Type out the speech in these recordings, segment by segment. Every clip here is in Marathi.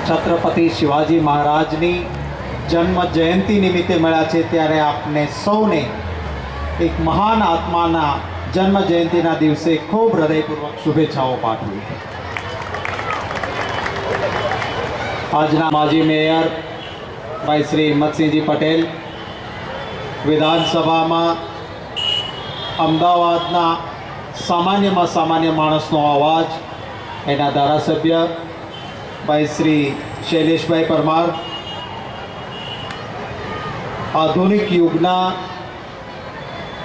छत्रपति शिवाजी महाराजनी जन्म जयंती निमित्ते मळ्या छे त्यारे आपने सौने एक महान आत्माना जन्म जयंतीना दिवसे खूब हृदयपूर्वक शुभेच्छाओं पाठवी। आजना माजी मेयर भाई श्री हिम्मतसिंहजी पटेल, विधानसभा में अमदावादना सामान्य में सामान्य माणसनो अवाज एना धारासभ्य भाई श्री शैलेश भाई परमार, आधुनिक युगना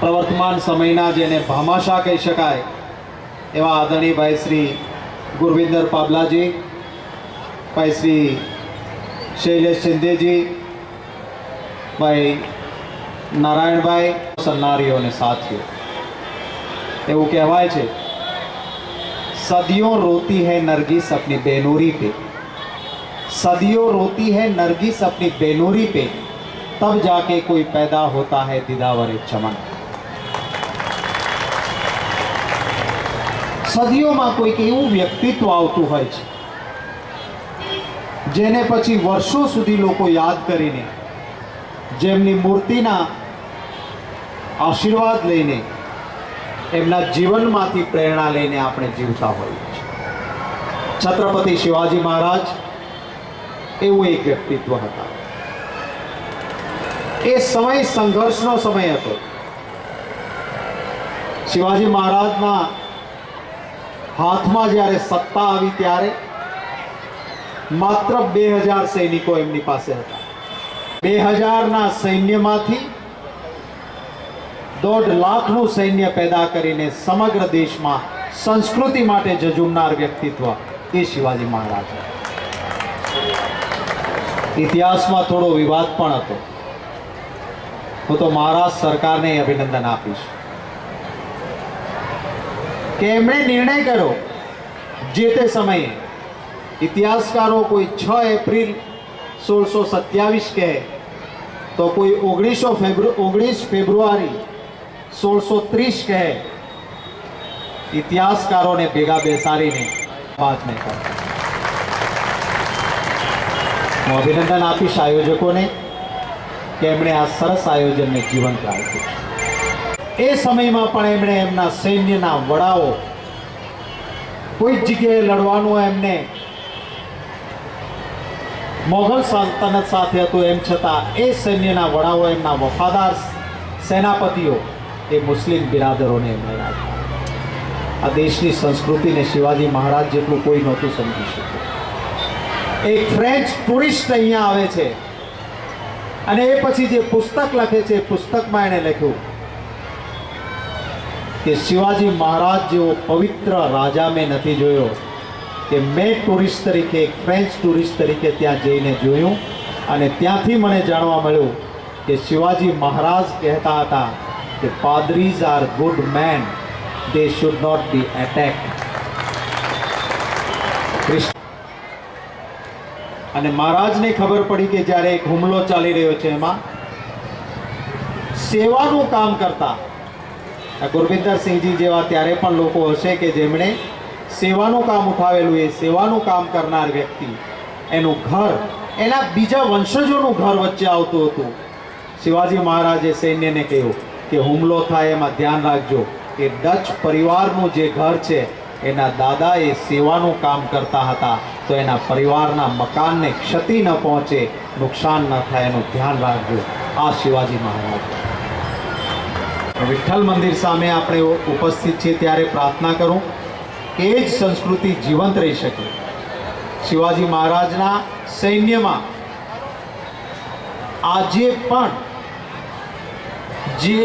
प्रवर्तमान समयना जेने भामाशाह कही शकाय एवा आदरणीय भाई श्री गुरविंदर पाबलाजी, भाई श्री शैलेश शिंदेजी, भाई नारायण भाई, सन्नारीओ ने साथियों, एवं कहवाय छे सदियों रोती है नरगिस अपनी बेनूरी पे, सदियों रोती है नरगिस अपनी बेनूरी पे, तब जाके कोई पैदा होता है दिदावरे चमन। सदियों में कोई एवं व्यक्तित्व आवतुं होय छे जेने पछी वर्षों सुधी लोको याद करीने जेमनी मूर्तिना आशीर्वाद लईने एमना जीवनमांथी प्रेरणा लईने आपणे जीवता होईए छीए। छत्रपति शिवाजी महाराज एवं एक व्यक्तित्व हता। ए समय संघर्षनो समय हतो। शिवाजी महाराजना हाथमां ज्यारे सत्ता आवी त्यारे मात्र 2000 सैनिको एमनी पासे हता। 2000 ना सैन्यमांथी 1.5 लाखનું सैन्य पैदा करीने समग्र देश में संस्कृति माटे जजुमनार व्यक्तित्व ए शिवाजी महाराज। इतिहास में थोड़ो विवाद पण हतो। हूँ तो महाराष्ट्र सरकार ने अभिनंदन आपीश कि एमणे निर्णय कर्यो जे ते समये। इतिहासकारों कोई 6 एप्रिल 1627 कहे तो कोई 19 फेब्रुआरी 1630 कहे। इतिहासकारों ने भेगा बेसारी ने बात नहीं कर। हूँ अभिनंदन आपीश आयोजकों ने कि एमणे आ सरस आयोजन ने जीवंत राख्युं। ए समय में पण एमणे एमना सैन्यना वडाओ कोई जग्याए लड़वानुं एमने मोगल सल्तनत साथे हतुं एम छतां ए सैन्यना वडाओ एमना वफादार सेनापतिओ ए मुस्लिम बिरादरोने एमणे राख्या। आ देशनी संस्कृति ने शिवाजी महाराज जेटલું कोई नहोतुं समजी शक्युं। एक फ्रेंच टूरिस्ट अहींया आवे छे અને એ પછી જે પુસ્તક લખે છે પુસ્તકમાં એણે લખ્યું કે શિવાજી મહારાજ જેવો પવિત્ર રાજા મેં નથી જોયો કે મેં ટુરિસ્ટ તરીકે એક ફ્રેન્ચ ટુરિસ્ટ તરીકે ત્યાં જઈને જોયું અને ત્યાંથી મને જાણવા મળ્યું કે શિવાજી મહારાજ કહેતા હતા કે પાદરીઝ are good men, they should not be attacked. અને મહારાજને ખબર પડી કે જ્યારે એક હુમલો ચાલી રહ્યો છે એમાં સેવાનું કામ કરતા ગુરવિંદર સિંહજી જેવા ત્યારે પણ લોકો હશે કે જેમણે સેવાનું કામ ઉઠાવેલું, એ સેવાનું કામ કરનાર વ્યક્તિ એનું ઘર એના બીજા વંશજોનું ઘર વચ્ચે આવતું હતું। શિવાજી મહારાજે સૈન્યને કહ્યું કે હુમલો થાય એમાં ધ્યાન રાખજો કે ડચ પરિવારનું જે ઘર છે એના દાદા એ સેવાનું કામ કરતા હતા, तो एना परिवारना मकान ने क्षति न पहुँचे, नुकसान न थाय एनुं ध्यान राखजो। आ शिवाजी महाराज। विठ्ठल मंदिर सामे आपणे उपस्थित छे त्यारे प्रार्थना करूं के ज संस्कृति जीवंत रही शके। शिवाजी महाराजना सैन्यमां आजे पण जे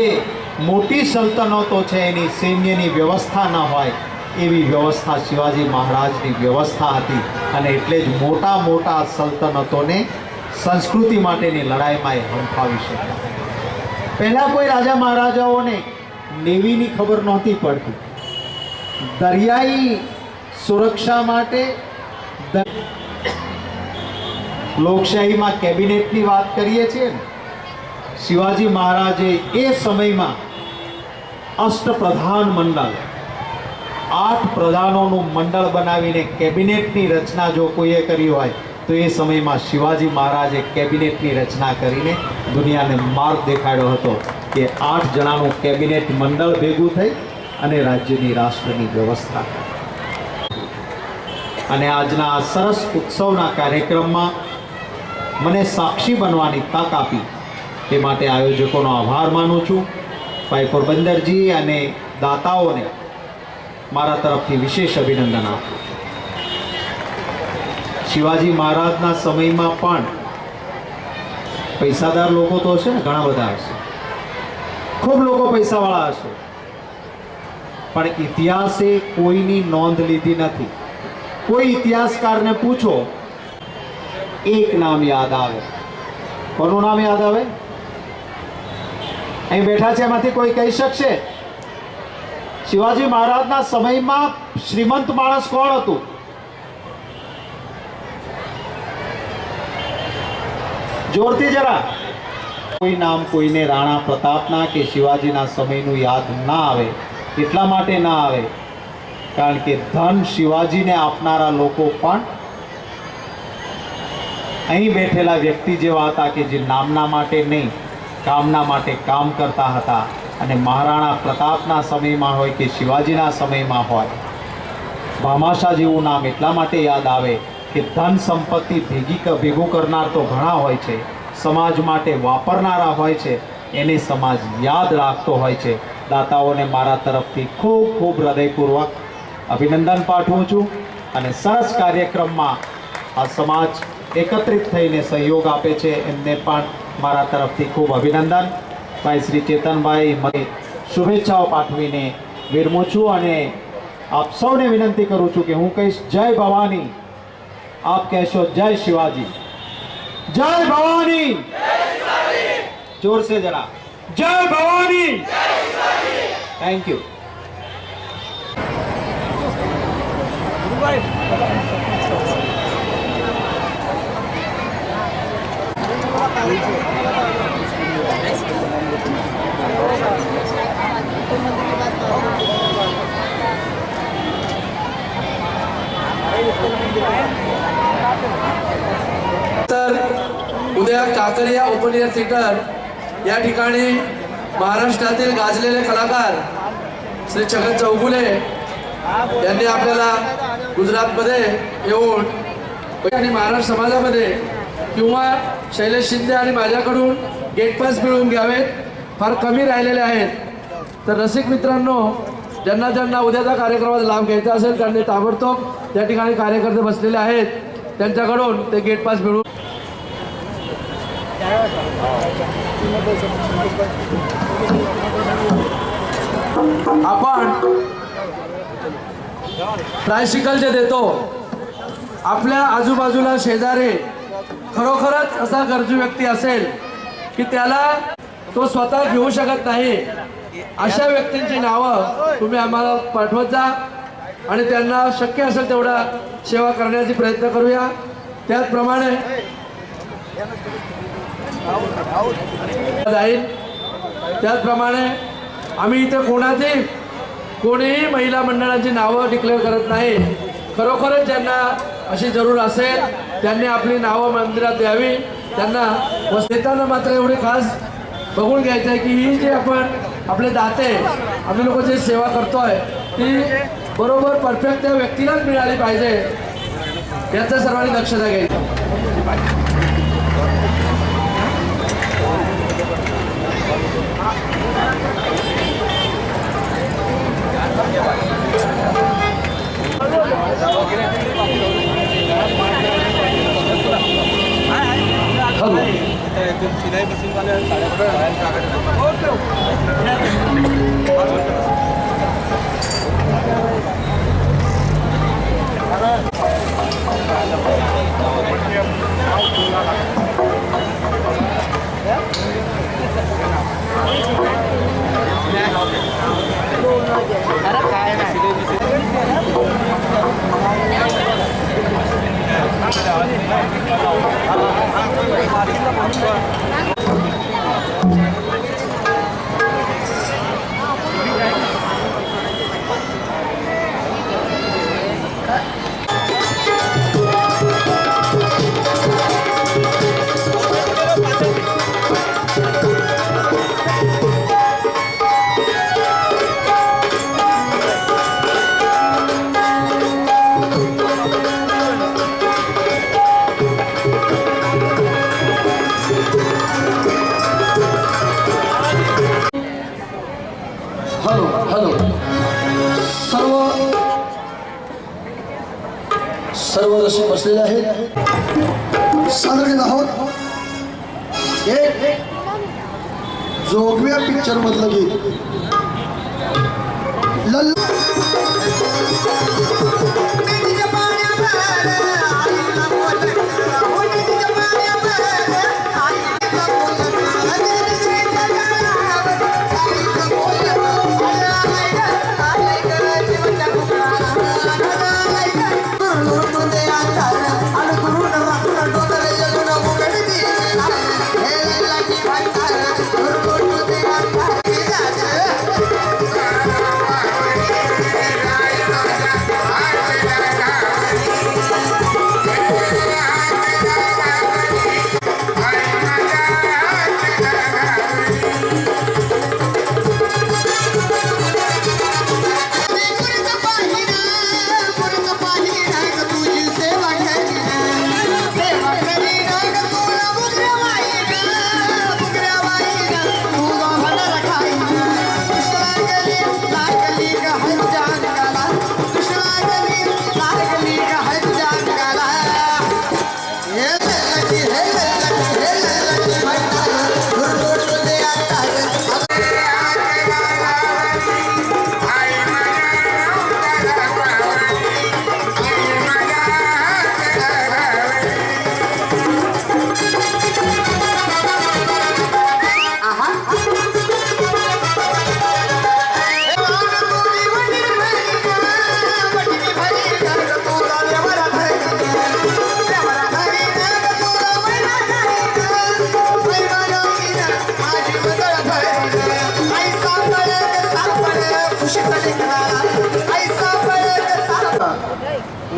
मोटी सल्तनतो छे एनी सैन्यनी व्यवस्था न होय एवी व्यवस्था शिवाजी महाराजनी व्यवस्था हती અને એટલે જ મોટા મોટા સલ્તનતોને સંસ્કૃતિ માટેની લડાઈમાં હંફાવી શક્યા। પહેલાં કોઈ રાજા મહારાજાઓને નેવીની ખબર નહોતી પડતી। દરિયાઈ સુરક્ષા માટે લોકશાહીમાં કેબિનેટની વાત કરીએ છીએ ને, શિવાજી મહારાજે એ સમયમાં અષ્ટપ્રધાન મંડળ 8 પ્રધાનોનું મંડળ બનાવીને કેબિનેટની રચના જો કોઈએ કરી હોય તો એ સમયમાં શિવાજી મહારાજે કેબિનેટની રચના કરીને દુનિયાને માર્ગ દેખાડ્યો હતો કે 8 જણાનું કેબિનેટ મંડળ ભેગું થઈ અને રાજ્યની રાષ્ટ્રની વ્યવસ્થા. અને આજના આ સરસ ઉત્સવના કાર્યક્રમમાં મને સાક્ષી બનવાની તક આપી તે માટે આયોજકોનો આભાર માનું છું. ભાઈ પોરબંદરજી અને દાતાઓને મારા તરફથી વિશેષ અભિનંદન આપું. શિવાજી મહારાજના સમયમાં પણ પૈસાદાર લોકો તો હશે ને, ઘણા બધા હશે, ખૂબ લોકો પૈસાવાળા હશે, પણ ઇતિહાસે કોઈની નોંધ લીધી નથી. કોઈ ઇતિહાસકારને પૂછો, એક નામ યાદ આવે. કોનું નામ યાદ આવે? અહીં બેઠા છે એમાંથી કોઈ કહી શકશે શિવાજી મહારાજના સમયમાં શ્રીમંત માણસ કોણ હતું? જોરથી જરા. કોઈ નામ કોઈને રાણા પ્રતાપના કે શિવાજીના સમયનું યાદ ના આવે. એટલા માટે ના આવે કારણ કે ધન શિવાજીને આપનારા લોકો પણ અહીં બેઠેલા વ્યક્તિ જેવા હતા કે જે નામના માટે નહીં, કામના માટે કામ કરતા હતા. અને મહારાણા પ્રતાપના સમયમાં હોય કે શિવાજીના સમયમાં હોય, ભામાશા જેવું નામ એટલા માટે યાદ આવે કે ધન સંપત્તિ ભેગું કરનાર તો ઘણા હોય છે, સમાજ માટે વાપરનારા હોય છે, એને સમાજ યાદ રાખતો હોય છે. દાતાઓને મારા તરફથી ખૂબ ખૂબ હૃદયપૂર્વક અભિનંદન પાઠવું છું. અને સરસ કાર્યક્રમમાં આ સમાજ એકત્રિત થઈને સહયોગ આપે છે એમને પણ મારા તરફથી ખૂબ અભિનંદન. ભાઈ શ્રી ચેતનભાઈ મને શુભેચ્છાઓ પાઠવીને વિરમું છું અને આપ સૌને વિનંતી કરું છું કે હું કહીશ જય ભવાની, આપ કહેશો જય શિવાજી. જય ભવાની, જોર से जरा जय भवानी. Thank you. तर उद्या काकरिया ओपन एअर थिएटर या ठिकाणी महाराष्ट्रातील गाजलेले कलाकार श्री छगन चौगुले यांनी आपल्याला गुजरातमध्ये येऊन आणि महाराष्ट्र समाजामध्ये किंवा शैलेश शिंदे आणि माझ्याकडून गेट पास मिळवून घ्यावेत. फार कमी राहिलेले आहेत. तर रसिक मित्रांनो, ज्यांना ज्यांना उद्याचा कार्यक्रमाचा लाभ घ्यायचा असेल त्यांनी ताबडतोब त्या ठिकाणी कार्यकर्ते बसलेले आहेत, त्यांच्याकडून ते गेट पास मिळवून. आपण ट्रायसिकल जे देतो आपल्या आजूबाजूला शेजारी खरोखरच असा गरजू व्यक्ती असेल की त्याला तो स्वतः घेऊ शकत नाही, अशा व्यक्तींची नावं तुम्ही आम्हाला पाठवत जा आणि त्यांना शक्य असेल तेवढा सेवा करण्याचा प्रयत्न करूया. त्याचप्रमाणे जाईल. त्याचप्रमाणे आम्ही इथे कोणीही महिला मंडळांची नावं डिक्लेअर करत नाही. खरोखरच ज्यांना अशी जरूर असेल त्यांनी आपली नावं मंदिरात द्यावी. त्यांना देताना मात्र एवढी खास बघून घ्यायचं आहे की ही जे आपण आपले दाते आम्ही लोक जे सेवा करतोय ती बरोबर परफेक्ट त्या व्यक्तीलाच मिळाली पाहिजे, याचं सर्वांनी दक्षता घ्यायची. सिलाई मशीन वाले बरोबर असे बसलेले आहेत. सादर करत आहोत एक जोगव्या पिक्चर मधलं गीत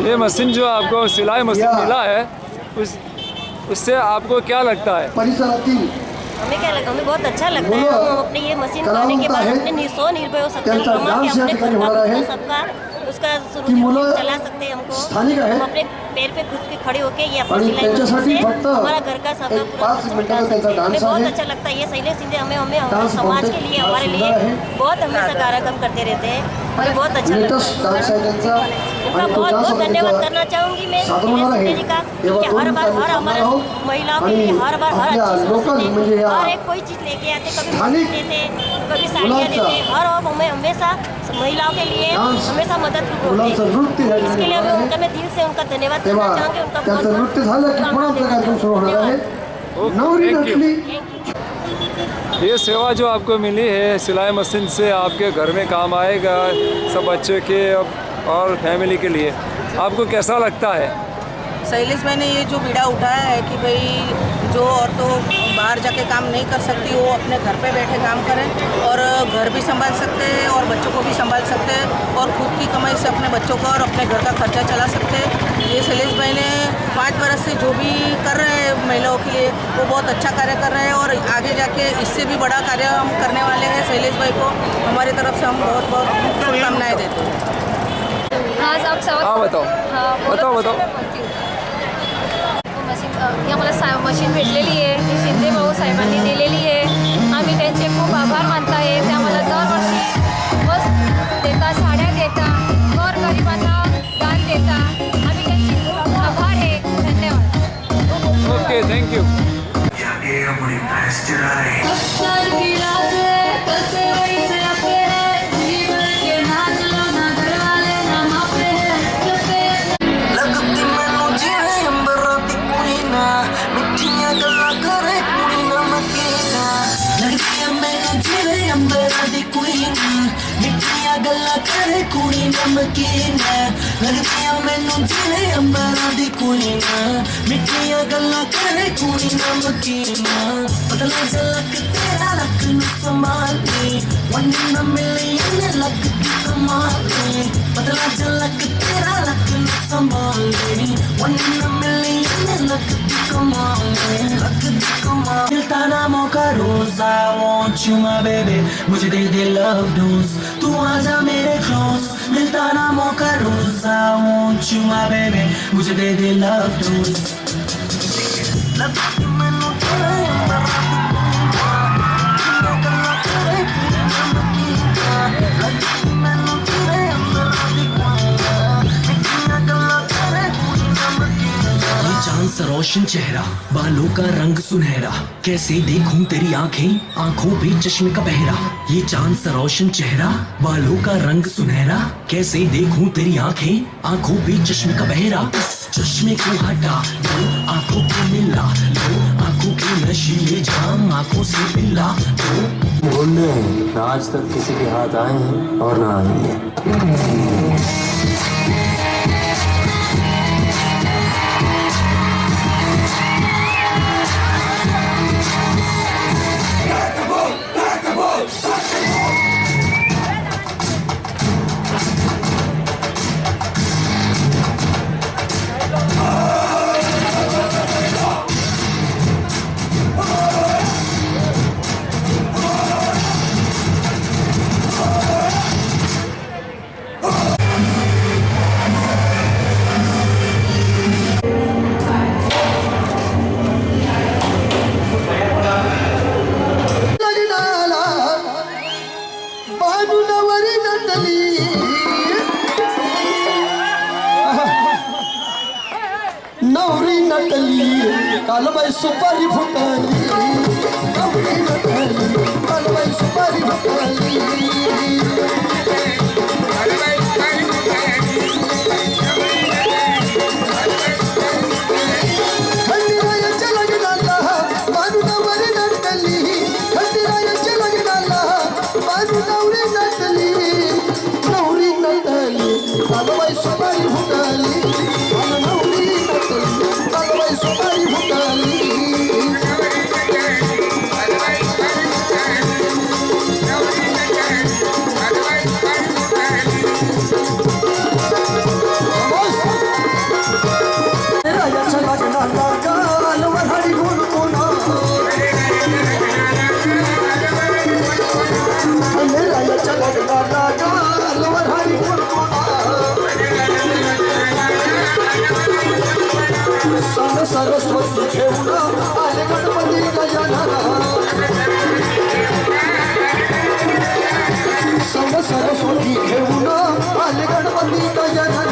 ये मशीन जो आपको सिलाई मशीन मिला है उससे आपको क्या लगता है? परिसरातील हमें क्या लगा, हमें बहुत अच्छा लगता है. हम अपने ये मशीन पाने के बाद अपने निर्भय हो सकते हैं, त्यांचा कमा के डान्स या अपने ठिकाणी खुद होणार का आहे. सबका उसका ती मुलं शुरू चला सकते हैं. हमको स्थानिक आहेत हम अपने पैर पे खुद के खड़े होके ये अपनी आणि सिलाई मशीन त्यांच्यासाठी से फक्त हमारा घर का सबका एक पूरा 5 मिनिटाचा त्यांचा हमें डान्स बहुत आहे. अच्छा लगता है. ये शैलेश शिंदे हमें हमें हमारे डान्स समाज के कॉन्टेस्ट लिए हमारे फार लिए सुंदर आहे. बहुत हमेशा कार्यक्रम करते रहते हैं. हमें बहुत अच्छा लगता लेटेस्ट डान्स आहे त्यांचा उनका आणि तो बहुत डान्स बहुत धन्यवाद करना चाहूंगी मैं सादर होणार आहे. शिंदे जी का, तेव्हा कि हर बार हर हमारे महिलाओं के लिए हर बार हर अच्छी सोच लोकल देते, म्हणजे या हर एक कोई चीज लेके आते, कभी स्थानिक मशीन देते, कभी साड़ियाँ मुलांचा देते, हर हमें हमेशा महिलाओं के लिए डान्स, हमेशा मदद मुलांचं होते. नृत्य या इसके लिए ठिकाणी हमें आहे. उनका मैं दिल से उनका धन्यवाद करना तेव्हा चाहूंगी. उनका त्यांचं बहुत नृत्य झालं की पुन्हा आमचा कार्यक्रम सुरू होणार आहे. नवरी Thank you. नटली ये सेवा जो आपको मिली है सिलाई मशीन से आपके घर में काम आएगा सब बच्चे के और फैमिली के लिए, आपको कैसा लगता है? शैलेश भाई ने ये जो बीड़ा उठाया है कि भाई जो औरतों बाहर जाके काम नहीं कर सकती वो अपने घर पे बैठे काम करें और घर भी संभाल सकते हैं और बच्चों को भी संभाल सकते हैं और खुद की कमाई से अपने बच्चों का और अपने घर का खर्चा चला सकते हैं. ये शैलेश भाई ने 5 बरस से जो भी कर रहे हैं महिलाओं के लिए वो बहुत अच्छा कार्य कर रहे हैं और आगे जाके इससे भी बड़ा कार्य हम करने वाले हैं. शैलेश भाई को हमारी तरफ से हम बहुत बहुत शुभकामनाएँ देते हैं. हाँ बताओ बताओ. ही आम्हाला मशीन भेटलेली आहे, ही शिंदे भाऊ साहेबांनी दिलेली आहे. आम्ही त्यांचे खूप आभार मानत आहे. ते आम्हाला दरवर्षी बस देता, साड्या देता, गरिबांना दान देता. आम्ही त्यांचे खूप आभार आहे. धन्यवाद. Okay thank you. करे कुड़ी नमकीन लगदियां मैनू जिवें अंबरां दी कुईन मिठियां गल्लां करे कुड़ी नमकीन पतला झलक तेरा लक नू संभाली वन इन अ मिलियन लक दी कमाली पतला झलक तेरा लक नू संभाली वन इन अ मिलियन लक दी कमाली लक दी कमाली मिलता ना मौका रोज I want you my baby मुझे दे दे love dose तू आजा मेरे close मिलता ना मौका रोज I want you my baby मुझे दे दे love dose चांद सा रोशन चेहरा, बालों का रंग सुनहरा, कैसे देखूं तेरी आंखें, आंखों पे चश्मे का पहरा। ये चांद सा रोशन चेहरा, बालों का रंग सुनहरा, कैसे देखूं तेरी आंखें, आंखों पे चश्मे का पहरा। चश्मे को हटा लो, आंखों को मिला लो, आंखों के नशीले जाम आंखों से मिला लो। ढूंढने ना आज तक किसी के हाथ आए हैं और ना आएंगे। लग्नाला बाजूलावरी नटली नवरी नटली कालबाई सुपारी फुटाली नवरी नटली कालबाई सुपारी फुटाली खंडीरायाच्या लग्नाला बाजूलावरी नटली खंडीरायाच्या लग्नाला बाजूलावरी नटली नवरी नटली कालबाई सुपारी फुटाली नवरी नटली कालबाई सुपारी फुटाली राजाच्या लग्नाला काल वऱ्हाडी गुणगुणा राजाच्या लग्नाला काल वऱ्हाडी गुणगुणा सन सरस्वती घेऊन आले गणपती गजानना सन सरस्वती घेऊन आले गणपती गजानना